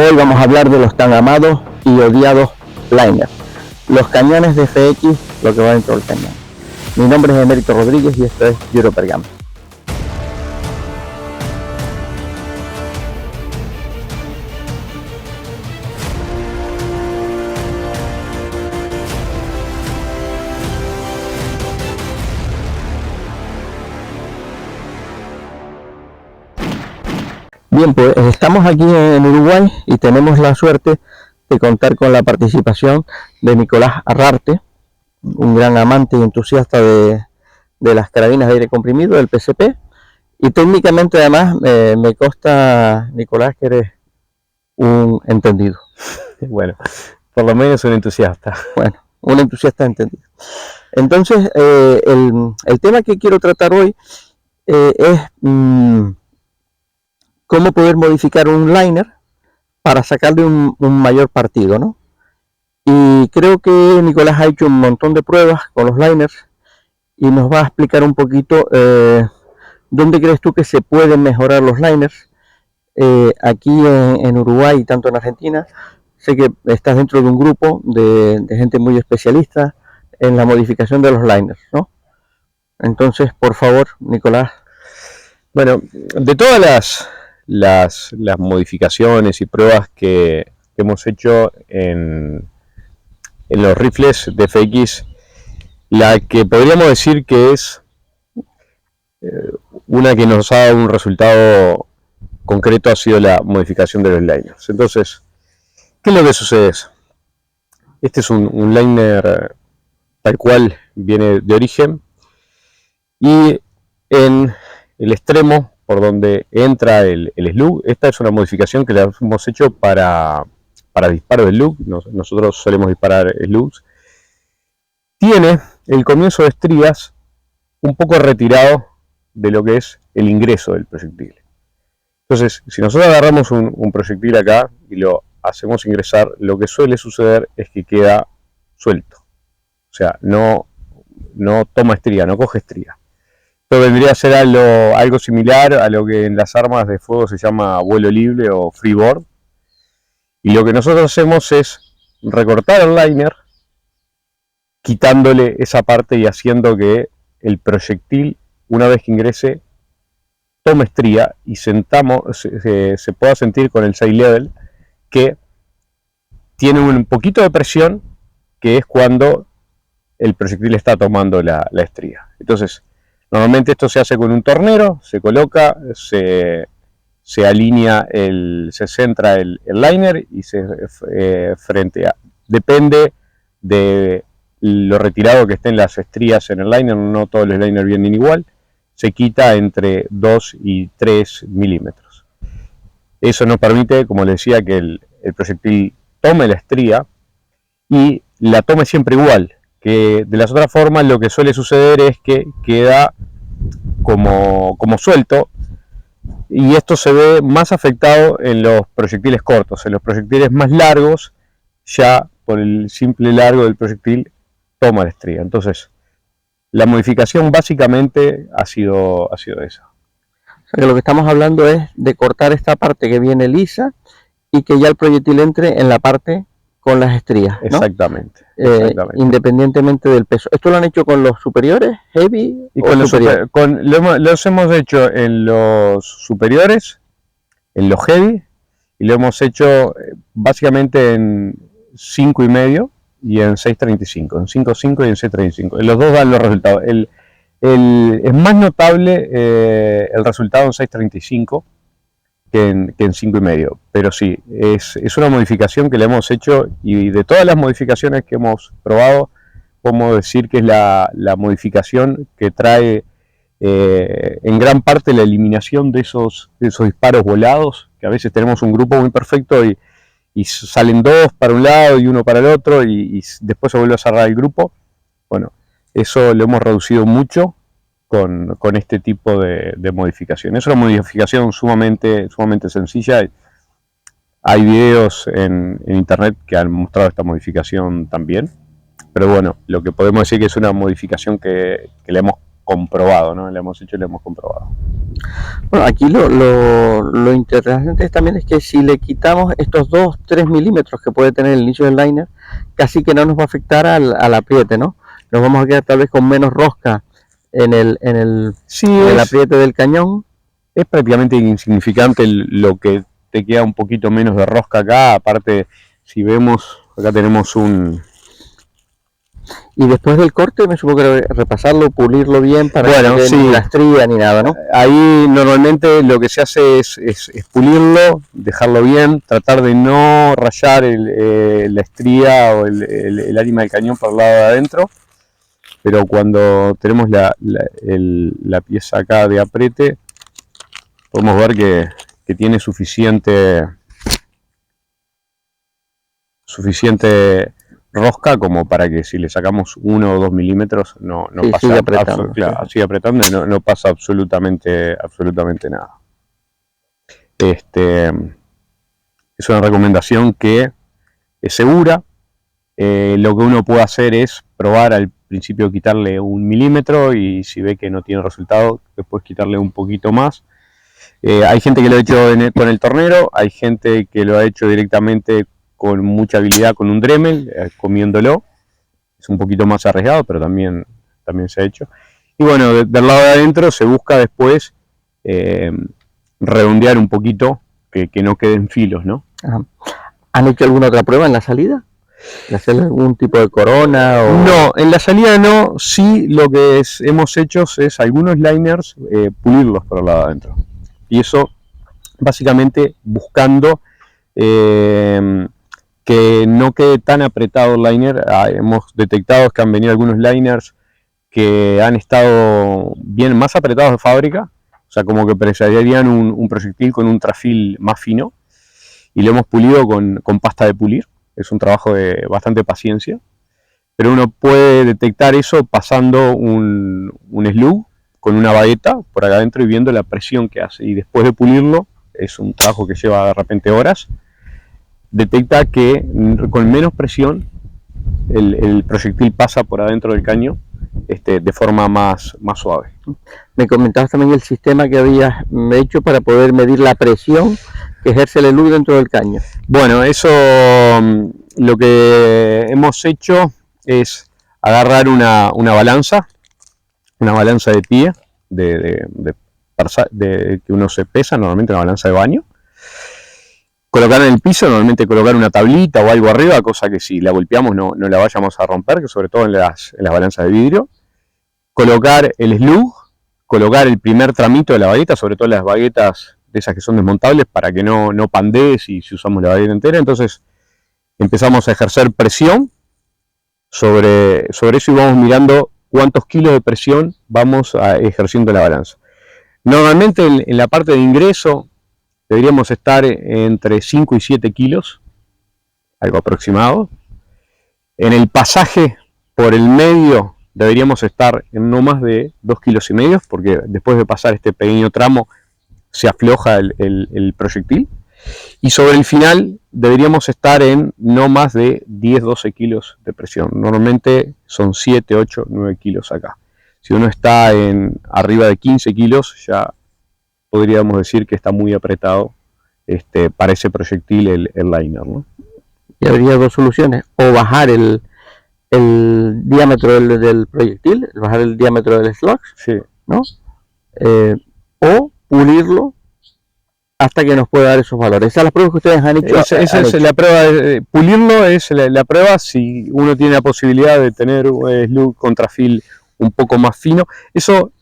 Hoy vamos a hablar de los tan amados y odiados liners, los cañones de FX, lo que va dentro del cañón. Mi nombre es Emérito Rodríguez y esto es Europer Games. Bien, pues estamos aquí en Uruguay y tenemos la suerte de contar con la participación de Nicolás Arrarte, un gran amante y entusiasta de las carabinas de aire comprimido, del PCP, y técnicamente además me consta, Nicolás, que eres un entendido. Bueno, por lo menos un entusiasta. Bueno, un entusiasta entendido. Entonces, el tema que quiero tratar hoy es cómo poder modificar un liner para sacarle un mayor partido, ¿no? Y creo que Nicolás ha hecho un montón de pruebas con los liners y nos va a explicar un poquito dónde crees tú que se pueden mejorar los liners aquí en Uruguay y tanto en Argentina. Sé que estás dentro de un grupo de gente muy especialista en la modificación de los liners, ¿no? Entonces, por favor, Nicolás. Bueno, de todas las modificaciones y pruebas que hemos hecho en los rifles de FX, la que podríamos decir que es una que nos ha dado un resultado concreto ha sido la modificación de los liners. Entonces, ¿qué es lo que sucede? Este es un liner tal cual viene de origen, y en el extremo por donde entra el slug, esta es una modificación que le hemos hecho para disparo de slug. Nosotros solemos disparar slugs. Tiene el comienzo de estrías un poco retirado de lo que es el ingreso del proyectil. Entonces, si nosotros agarramos un proyectil acá y lo hacemos ingresar, lo que suele suceder es que queda suelto. O sea, no toma estría, no coge estría. Esto vendría a ser algo similar a lo que en las armas de fuego se llama vuelo libre o freeboard. Y lo que nosotros hacemos es recortar el liner, quitándole esa parte y haciendo que el proyectil, una vez que ingrese, tome estría y se pueda sentir con el side level que tiene un poquito de presión, que es cuando el proyectil está tomando la estría. Entonces, normalmente esto se hace con un tornero, se coloca, se alinea, se centra el liner y se frentea. Depende de lo retirado que estén las estrías en el liner, no todos los liners vienen igual, se quita entre 2 y 3 milímetros. Eso nos permite, como les decía, que el proyectil tome la estría y la tome siempre igual, que de las otras formas lo que suele suceder es que queda como suelto, y esto se ve más afectado en los proyectiles cortos. En los proyectiles más largos, ya por el simple largo del proyectil toma la estría. Entonces, la modificación básicamente ha sido esa. O sea, que lo que estamos hablando es de cortar esta parte que viene lisa y que ya el proyectil entre en la parte con las estrías, ¿no? Exactamente. Independientemente del peso. ¿Esto lo han hecho con los superiores, heavy? Y los hemos hecho en los superiores, en los heavy, y lo hemos hecho básicamente en 5,5 y en 6.35, en 5.5 y en 6.35. Los dos dan los resultados. Es más notable el resultado en 6.35 que en 5,5, pero sí, es una modificación que le hemos hecho, y de todas las modificaciones que hemos probado, podemos decir que es la modificación que trae en gran parte la eliminación de esos disparos volados, que a veces tenemos un grupo muy perfecto y salen dos para un lado y uno para el otro, y después se vuelve a cerrar el grupo. Bueno, eso lo hemos reducido mucho con este tipo de modificación. Es una modificación sumamente sencilla. Hay videos en internet que han mostrado esta modificación también, pero bueno, lo que podemos decir que es una modificación que le hemos comprobado, ¿no? La hemos hecho y la hemos comprobado. Bueno, aquí lo interesante también es que si le quitamos estos 2-3 milímetros que puede tener el inicio del liner, casi que no nos va a afectar al apriete, ¿no? Nos vamos a quedar tal vez con menos rosca en el apriete del cañón. Es prácticamente insignificante lo que te queda un poquito menos de rosca acá. Aparte, si vemos, acá tenemos un... Y después del corte me supongo que repasarlo, pulirlo bien para que no quede ni la estría ni nada, ¿no? Ahí normalmente lo que se hace es pulirlo, dejarlo bien, tratar de no rayar la estría o el ánima del cañón por el lado de adentro. Pero cuando tenemos la pieza acá de apriete, podemos ver que tiene suficiente rosca como para que si le sacamos 1 o 2 milímetros no pasa, sigue apretando, sigue apretando y no pasa absolutamente nada. Es una recomendación que es segura. Lo que uno puede hacer es probar al principio quitarle 1 milímetro y si ve que no tiene resultado, después quitarle un poquito más. Hay gente que lo ha hecho con el tornero, hay gente que lo ha hecho directamente con mucha habilidad con un Dremel, comiéndolo. Es un poquito más arriesgado, pero también se ha hecho. Y bueno, del lado de adentro se busca después redondear un poquito, que no queden filos, ¿no? Ajá. ¿Han hecho alguna otra prueba en la salida? ¿Hacer algún tipo de corona? O... No, en la salida no. Sí, lo que hemos hecho es algunos liners pulirlos por el lado de adentro. Y eso básicamente buscando que no quede tan apretado el liner. Hemos detectado que han venido algunos liners que han estado bien más apretados de fábrica, o sea, como que precisarían un proyectil con un trafil más fino, y lo hemos pulido con pasta de pulir. Es un trabajo de bastante paciencia, pero uno puede detectar eso pasando un slug con una bagueta por acá adentro y viendo la presión que hace, y después de pulirlo, es un trabajo que lleva de repente horas, detecta que con menos presión el proyectil pasa por adentro del caño de forma más suave. Me comentabas también el sistema que habías hecho para poder medir la presión que ejerce el slug dentro del caño. Bueno, eso lo que hemos hecho es agarrar una balanza de pie, que uno se pesa, normalmente una balanza de baño, colocar en el piso, normalmente colocar una tablita o algo arriba, cosa que si la golpeamos no la vayamos a romper, que sobre todo en las balanzas de vidrio. Colocar el slug, colocar el primer tramito de la bagueta, sobre todo las baguetas de esas que son desmontables, para que no pandee si usamos la bagueta entera. Entonces empezamos a ejercer presión sobre eso y vamos mirando cuántos kilos de presión vamos ejerciendo la balanza. Normalmente en la parte de ingreso deberíamos estar entre 5 y 7 kilos, algo aproximado. En el pasaje por el medio deberíamos estar en no más de 2,5 kilos, porque después de pasar este pequeño tramo se afloja el proyectil. Y sobre el final deberíamos estar en no más de 10-12 kilos de presión. Normalmente son 7, 8, 9 kilos acá. Si uno está arriba de 15 kilos, ya podríamos decir que está muy apretado para ese proyectil el liner, ¿no? Y habría dos soluciones: o bajar el diámetro del proyectil, bajar el diámetro del slug, sí, ¿no? O pulirlo hasta que nos pueda dar esos valores. Esas son las pruebas que ustedes han hecho. Esa es la prueba. Pulirlo es la prueba si uno tiene la posibilidad de tener un slug con trafil un poco más fino. Eso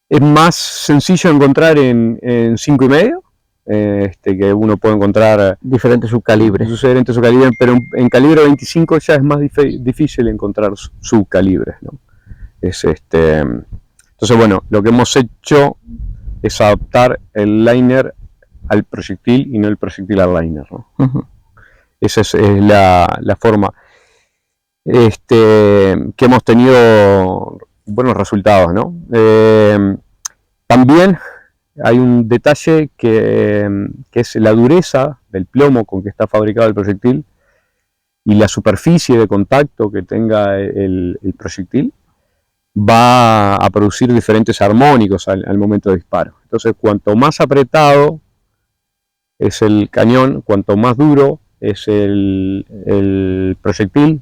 es más sencillo encontrar en 5,5, que uno puede encontrar diferentes subcalibres, pero en calibre 25 ya es más difícil encontrar subcalibres, ¿no? Entonces, bueno, lo que hemos hecho es adaptar el liner al proyectil y no el proyectil al liner, ¿no? Esa es la forma que hemos tenido buenos resultados, ¿no? También hay un detalle que es la dureza del plomo con que está fabricado el proyectil y la superficie de contacto que tenga el proyectil. va a producir diferentes armónicos al momento de disparo. Entonces, cuanto más apretado es el cañón, cuanto más duro es el proyectil,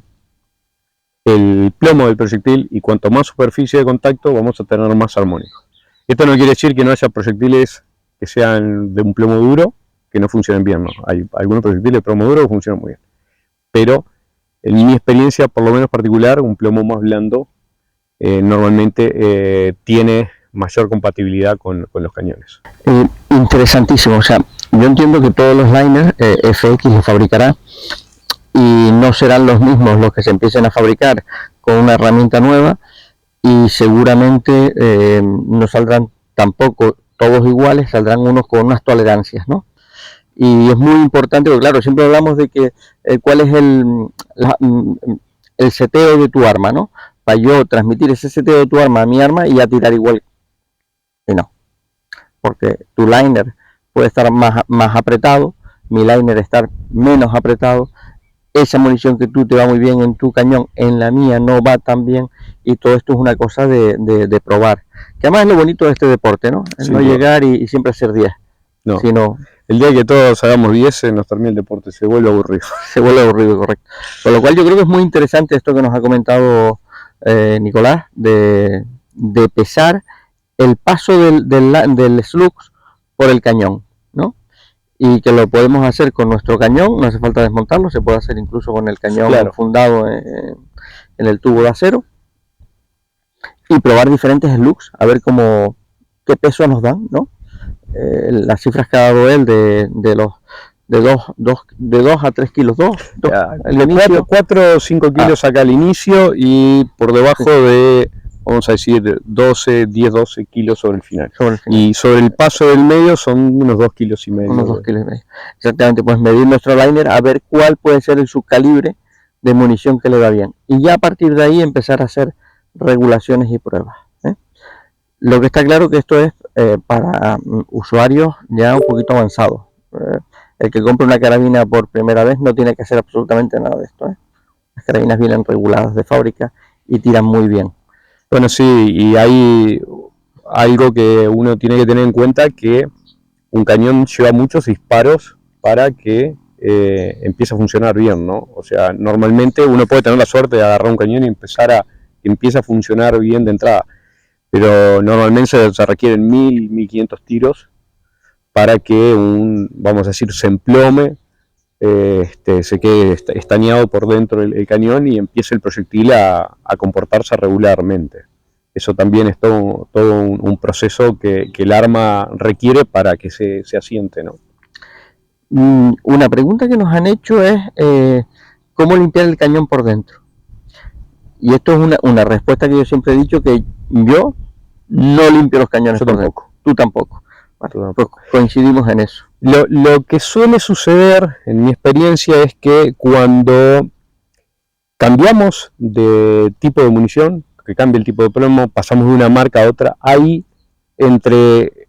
el plomo del proyectil, y cuanto más superficie de contacto vamos a tener más armónicos. Esto no quiere decir que no haya proyectiles que sean de un plomo duro que no funcionen bien, ¿no? Hay algunos proyectiles de plomo duro que funcionan muy bien, pero en mi experiencia, por lo menos particular, un plomo más blando normalmente tiene mayor compatibilidad con los cañones. Interesantísimo. O sea, yo entiendo que todos los liners FX los fabricará y no serán los mismos los que se empiecen a fabricar con una herramienta nueva, y seguramente no saldrán tampoco todos iguales, saldrán unos con unas tolerancias, ¿no? Y es muy importante, porque claro, siempre hablamos de que cuál es el seteo de tu arma, ¿no? Para yo transmitir ese seteo de tu arma a mi arma y a tirar igual. Y no, porque tu liner puede estar más apretado, mi liner estar menos apretado, esa munición que tú te va muy bien en tu cañón, en la mía no va tan bien, y todo esto es una cosa de probar. Que además es lo bonito de este deporte, ¿no? Sí, no llegar y siempre hacer 10. No. Sino, el día que todos hagamos 10 nos termina el deporte, se vuelve aburrido. Se vuelve aburrido, correcto. Con lo cual yo creo que es muy interesante esto que nos ha comentado Nicolás, de pesar el paso del slug por el cañón, ¿no? Y que lo podemos hacer con nuestro cañón, no hace falta desmontarlo, se puede hacer incluso con el cañón fundado en el tubo de acero, y probar diferentes slugs, a ver qué peso nos dan, ¿no? Las cifras que ha dado él de 2 a 3 kilos, 4 o 5 kilos acá al inicio, y por debajo de, vamos a decir, 10-12 kilos sobre el final. Y sobre el paso del medio son unos 2 kilos y medio. Unos 2 kilos y medio. Exactamente, pues medir nuestro liner, a ver cuál puede ser el subcalibre de munición que le va bien. Y ya a partir de ahí empezar a hacer regulaciones y pruebas. Lo que está claro que esto es para usuarios ya un poquito avanzados. El que compre una carabina por primera vez no tiene que hacer absolutamente nada de esto. Las carabinas vienen reguladas de fábrica y tiran muy bien. Bueno, sí, y hay algo que uno tiene que tener en cuenta, que un cañón lleva muchos disparos para que empiece a funcionar bien, ¿no? O sea, normalmente uno puede tener la suerte de agarrar un cañón y que empiece a funcionar bien de entrada, pero normalmente se requieren 1000-1500 tiros para que vamos a decir, se emplome, se quede estañado por dentro el cañón y empiece el proyectil a comportarse regularmente. Eso también es todo un proceso que el arma requiere para que se asiente, ¿no? Una pregunta que nos han hecho es ¿cómo limpiar el cañón por dentro? Y esto es una respuesta que yo siempre he dicho, que yo no limpio los cañones por dentro. Tú tampoco. Bueno, pues coincidimos en eso. Lo que suele suceder, en mi experiencia, es que cuando cambiamos de tipo de munición, que cambia el tipo de plomo, pasamos de una marca a otra, hay entre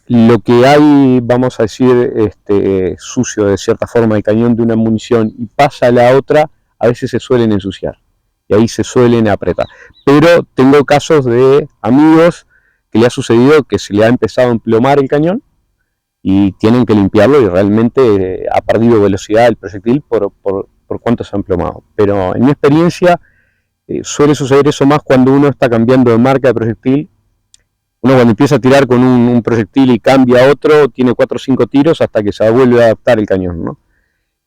lo que hay, vamos a decir, sucio de cierta forma el cañón de una munición y pasa a la otra, a veces se suelen ensuciar y ahí se suelen apretar. Pero tengo casos de amigos que le ha sucedido que se le ha empezado a emplomar el cañón y tienen que limpiarlo, y realmente ha perdido velocidad el proyectil por cuánto se ha emplomado. Pero en mi experiencia suele suceder eso más cuando uno está cambiando de marca de proyectil. Uno cuando empieza a tirar con un proyectil y cambia a otro, tiene 4 o 5 tiros hasta que se vuelve a adaptar el cañón, ¿no?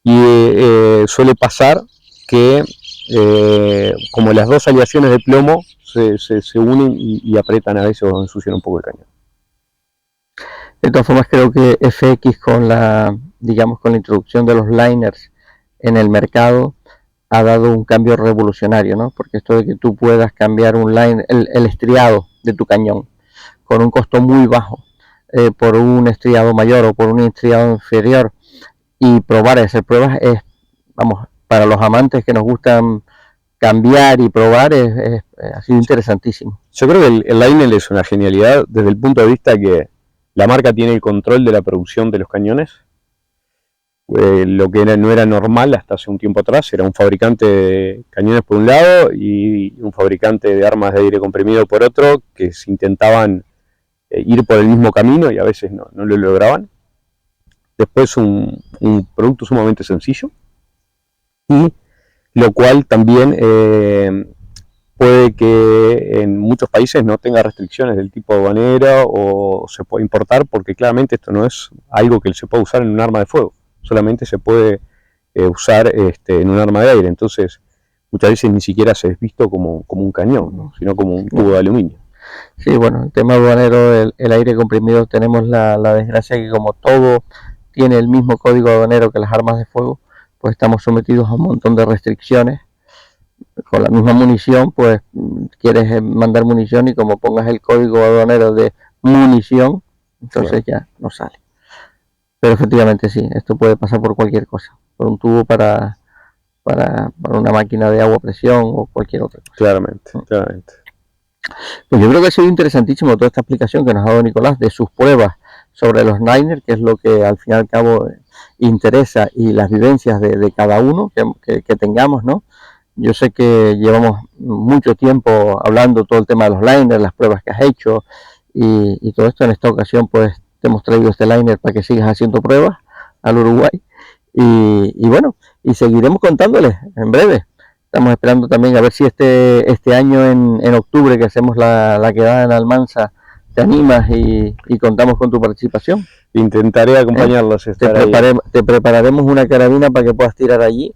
Y suele pasar que como las dos aleaciones de plomo se unen y aprietan a veces o ensucian un poco el cañón. De todas formas, creo que FX con la introducción de los liners en el mercado ha dado un cambio revolucionario, ¿no? Porque esto de que tú puedas cambiar un liner, el estriado de tu cañón con un costo muy bajo por un estriado mayor o por un estriado inferior, y probar y hacer pruebas, para los amantes que nos gustan cambiar y probar, ha sido interesantísimo. Yo creo que el liner es una genialidad desde el punto de vista que la marca tiene el control de la producción de los cañones, lo que no era normal hasta hace un tiempo atrás, era un fabricante de cañones por un lado y un fabricante de armas de aire comprimido por otro, que se intentaban ir por el mismo camino y a veces no lo lograban. Después un producto sumamente sencillo, y lo cual también puede que en muchos países no tenga restricciones del tipo aduanera o se puede importar, porque claramente esto no es algo que se pueda usar en un arma de fuego, solamente se puede usar en un arma de aire. Entonces muchas veces ni siquiera se es visto como un cañón, ¿no? Sino como un tubo de aluminio. Sí, bueno, el tema aduanero, el aire comprimido, tenemos la desgracia que como todo tiene el mismo código aduanero que las armas de fuego, pues estamos sometidos a un montón de restricciones. Con la misma munición, pues quieres mandar munición y como pongas el código aduanero de munición, entonces ya no sale. Pero efectivamente sí, esto puede pasar por cualquier cosa, por un tubo para una máquina de agua a presión o cualquier otra cosa. Claramente. Pues yo creo que ha sido interesantísimo toda esta explicación que nos ha dado Nicolás de sus pruebas sobre los Niners, que es lo que al fin y al cabo interesa, y las vivencias de cada uno que tengamos, ¿no? Yo sé que llevamos mucho tiempo hablando todo el tema de los liners, las pruebas que has hecho y todo esto. En esta ocasión pues te hemos traído este liner para que sigas haciendo pruebas al Uruguay y bueno, y seguiremos contándoles en breve. Estamos esperando también a ver si este año en octubre, que hacemos la quedada en Almansa, te animas y contamos con tu participación. Intentaré acompañarlos. Te prepararemos una carabina para que puedas tirar allí,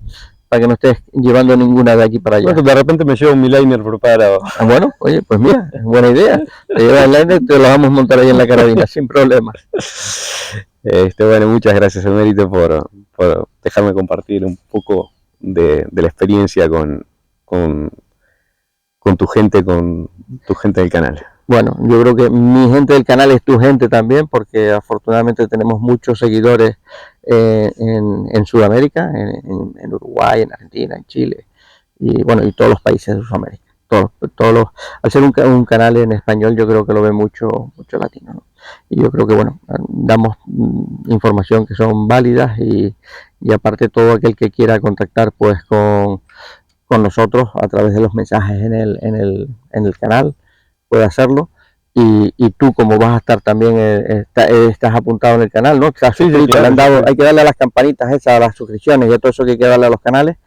para que no estés llevando ninguna de aquí para allá. Bueno, de repente me llevo mi liner preparado. Ah, bueno, oye, pues mira, es buena idea. Te llevas el liner, te lo vamos a montar ahí en la carabina, sin problemas. Bueno, muchas gracias, Emérito, por dejarme compartir un poco de la experiencia con tu gente del canal. Bueno, yo creo que mi gente del canal es tu gente también, porque afortunadamente tenemos muchos seguidores en Sudamérica, en Uruguay, en Argentina, en Chile, y bueno, y todos los países de Sudamérica. Al ser un canal en español, yo creo que lo ve mucho latino, ¿no? Y yo creo que bueno, damos información que son válidas y aparte todo aquel que quiera contactar pues con nosotros a través de los mensajes en el canal puede hacerlo. Y tú, como vas a estar también, estás apuntado en el canal, ¿no? Estás suscrito, claro. Hay que darle a las campanitas esas, a las suscripciones y a todo eso que hay que darle a los canales,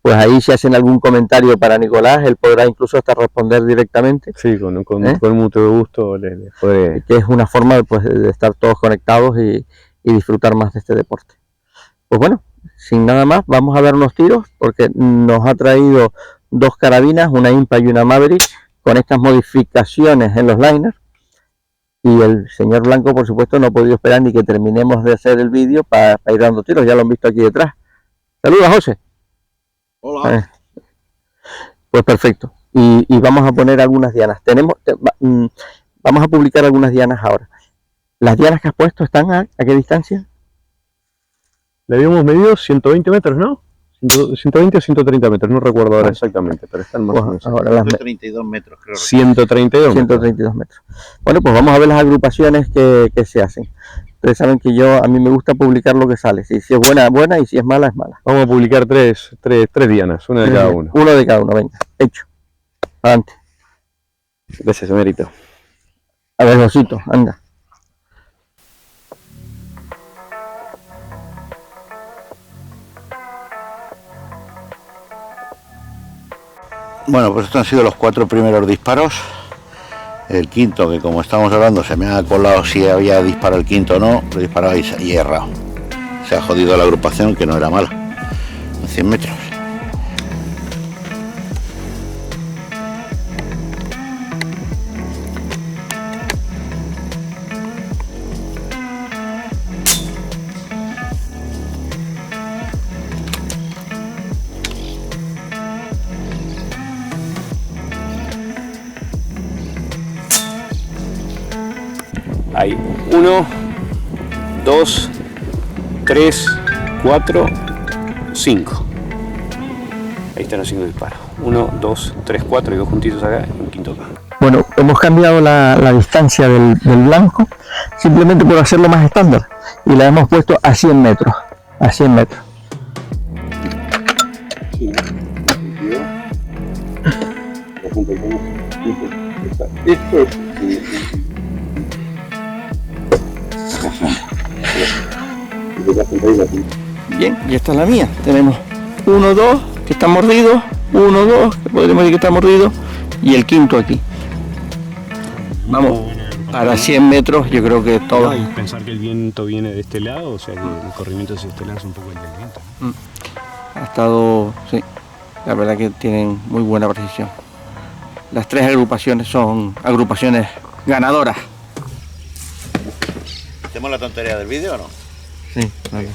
pues ahí si hacen algún comentario para Nicolás, él podrá incluso hasta responder directamente. Sí, con mucho gusto le podré. Que es una forma pues, de estar todos conectados y disfrutar más de este deporte. Pues bueno, sin nada más, vamos a dar unos tiros, porque nos ha traído dos carabinas, una Impa y una Maverick, con estas modificaciones en los liners, y el señor Blanco por supuesto no ha podido esperar ni que terminemos de hacer el vídeo para ir dando tiros. Ya lo han visto aquí detrás. Saludos, José. Hola. Pues perfecto, y vamos a poner algunas dianas. Vamos a publicar algunas dianas ahora. ¿Las dianas que has puesto están a qué distancia? Le habíamos medido 120 metros, ¿no? 120 o 130 metros, no recuerdo ahora exactamente, pero están más o menos. Ahora 132 metros, creo. 132 metros. Bueno, pues vamos a ver las agrupaciones que se hacen. Ustedes saben que a mí me gusta publicar lo que sale. Si es buena, buena, y si es mala, es mala. Vamos a publicar tres dianas, una de cada uno. Uno de cada uno, venga, hecho. Adelante. Gracias, Emérito. A ver, Josito, anda. Bueno, pues estos han sido los 4 primeros disparos. El quinto, que como estamos hablando, se me ha colado si había disparado el quinto o no, lo he disparado y he errado. Se ha jodido la agrupación, que no era mala, a 100 metros. Ahí, 1, 2, 3, 4, 5. Ahí están los 5 disparos. 1, 2, 3, 4 y 2 juntitos acá y un quinto acá. Bueno, hemos cambiado la distancia del blanco simplemente por hacerlo más estándar y la hemos puesto a 100 metros. a 100 metros. Bien, y esta es la mía. Tenemos 1, 2 que está mordido, 1, 2 que podríamos decir que está mordido, y el quinto aquí. Vamos, para 100 metros yo creo que todo. Y pensar que el viento viene de este lado, o sea que el corrimiento hacia este lado es un poco el del viento. Ha estado, sí, la verdad que tienen muy buena precisión. Las tres agrupaciones son agrupaciones ganadoras. ¿Hacemos la tontería del vídeo o no? Sí, vale.